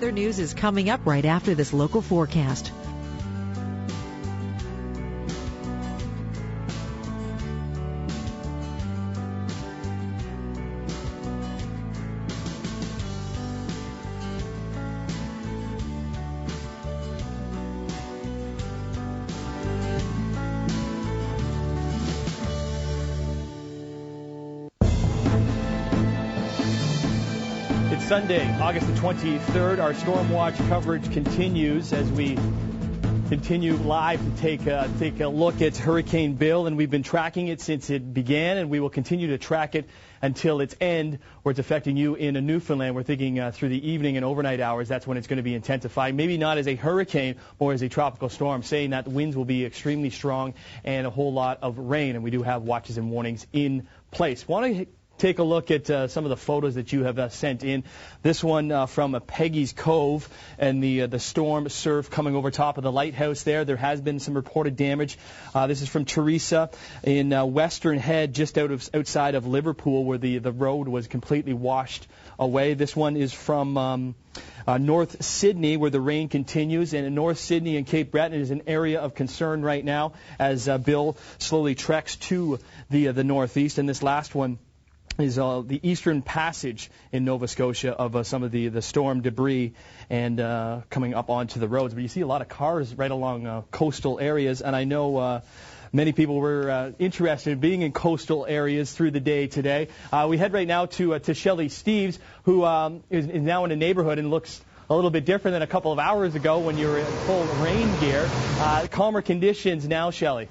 weather news is coming up right after this local forecast. Sunday, August the 23rd, our Storm Watch coverage continues as we continue live to take a look at Hurricane Bill, and we've been tracking it since it began, and we will continue to track it until its end, where it's affecting you in Newfoundland. We're thinking through the evening and overnight hours, that's when it's going to be intensifying. Maybe not as a hurricane, more as a tropical storm, saying that the winds will be extremely strong and a whole lot of rain, and we do have watches and warnings in place. Want to take a look at some of the photos that you have sent in. This one from Peggy's Cove and the storm surf coming over top of the lighthouse there. There has been some reported damage. This is from Teresa in Western Head, just outside of Liverpool, where the road was completely washed away. This one is from North Sydney, where the rain continues, and in North Sydney and Cape Breton is an area of concern right now as Bill slowly treks to the northeast. And this last one is the Eastern Passage in Nova Scotia of some of the storm debris and coming up onto the roads. But you see a lot of cars right along coastal areas, and I know many people were interested in being in coastal areas through the day today. We head right now to Shelley Steeves, who is now in a neighborhood and looks a little bit different than a couple of hours ago when you were in full rain gear. Calmer conditions now, Shelley.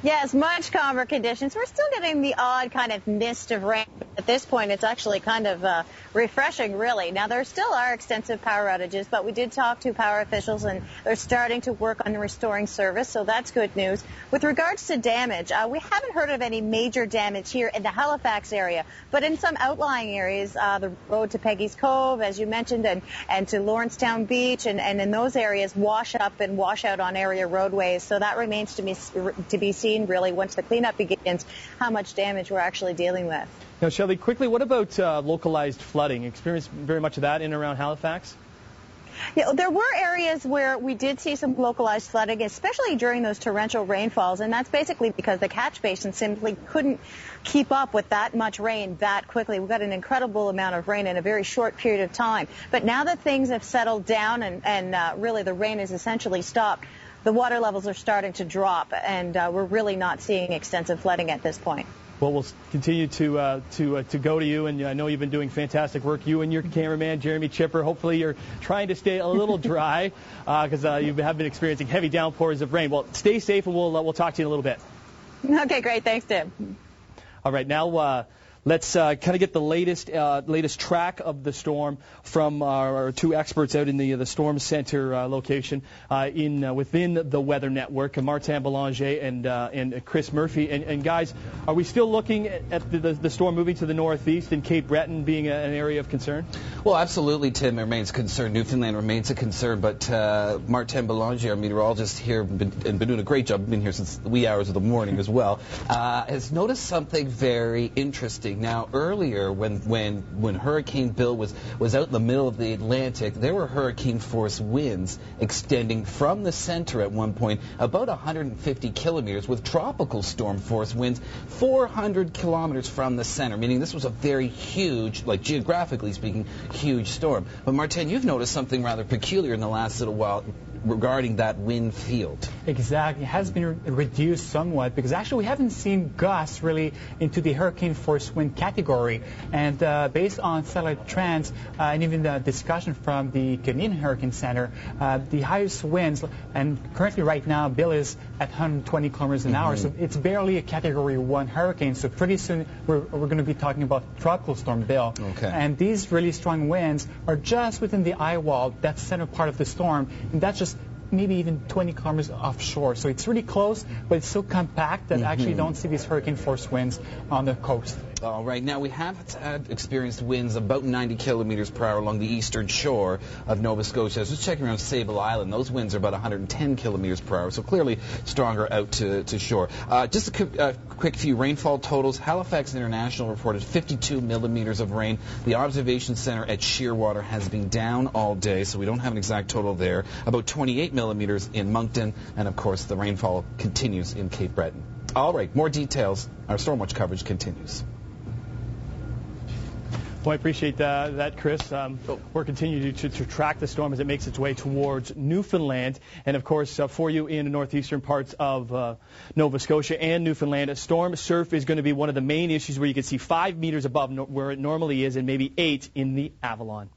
Yes, much calmer conditions. We're still getting the odd kind of mist of rain. At this point, it's actually kind of refreshing, really. Now, there still are extensive power outages, but we did talk to power officials, and they're starting to work on restoring service, so that's good news. With regards to damage, we haven't heard of any major damage here in the Halifax area, but in some outlying areas, the road to Peggy's Cove, as you mentioned, and to Lawrencetown Beach, and in those areas, wash up and wash out on area roadways. So that remains to be seen, really, once the cleanup begins, how much damage we're actually dealing with. Now, Shelley, quickly, what about localized flooding? Experienced very much of that in and around Halifax? Yeah, there were areas where we did see some localized flooding, especially during those torrential rainfalls, and that's basically because the catch basin simply couldn't keep up with that much rain that quickly. We've got an incredible amount of rain in a very short period of time. But now that things have settled down and really the rain has essentially stopped, the water levels are starting to drop, and we're really not seeing extensive flooding at this point. Well, we'll continue to go to you, and I know you've been doing fantastic work. You and your cameraman, Jeremy Chipper. Hopefully, you're trying to stay a little dry because you have been experiencing heavy downpours of rain. Well, stay safe, and we'll talk to you in a little bit. Okay, great. Thanks, Tim. All right, now let's kind of get the latest track of the storm from our two experts out in the Storm Center location within the Weather Network, Martin Belanger and Chris Murphy. And guys, are we still looking at the storm moving to the northeast and Cape Breton being an area of concern? Well, absolutely, Tim, remains a concern. Newfoundland remains a concern, but Martin Belanger, our meteorologist here, been doing a great job, been here since the wee hours of the morning as well, has noticed something very interesting. Now, earlier, when Hurricane Bill was out in the middle of the Atlantic, there were hurricane-force winds extending from the center at one point about 150 kilometers, with tropical storm-force winds 400 kilometers from the center, meaning this was a very huge, like geographically speaking, huge storm. But, Martin, you've noticed something rather peculiar in the last little while regarding that wind field. Exactly. It has been reduced somewhat because actually we haven't seen gusts really into the hurricane force wind category. And based on satellite trends and even the discussion from the Canadian Hurricane Center, the highest winds, and currently right now Bill is at 120 kilometers an hour, so it's barely a Category 1 hurricane. So pretty soon we're going to be talking about Tropical Storm Bill. Okay. And these really strong winds are just within the eye wall, that center part of the storm, and that's just maybe even 20 kilometers offshore. So it's really close, but it's so compact that actually don't see these hurricane force winds on the coast. All right. Now, we have experienced winds about 90 kilometers per hour along the eastern shore of Nova Scotia. I was just checking around Sable Island. Those winds are about 110 kilometers per hour, so clearly stronger out to shore. Just a quick few rainfall totals. Halifax International reported 52 millimeters of rain. The observation center at Shearwater has been down all day, so we don't have an exact total there. About 28 millimeters in Moncton, and of course the rainfall continues in Cape Breton. All right, more details. Our Stormwatch coverage continues. Well, I appreciate that, Chris. We're continuing to track the storm as it makes its way towards Newfoundland. And, of course, for you in the northeastern parts of Nova Scotia and Newfoundland, a storm surf is going to be one of the main issues where you can see 5 meters above where it normally is and maybe 8 in the Avalon.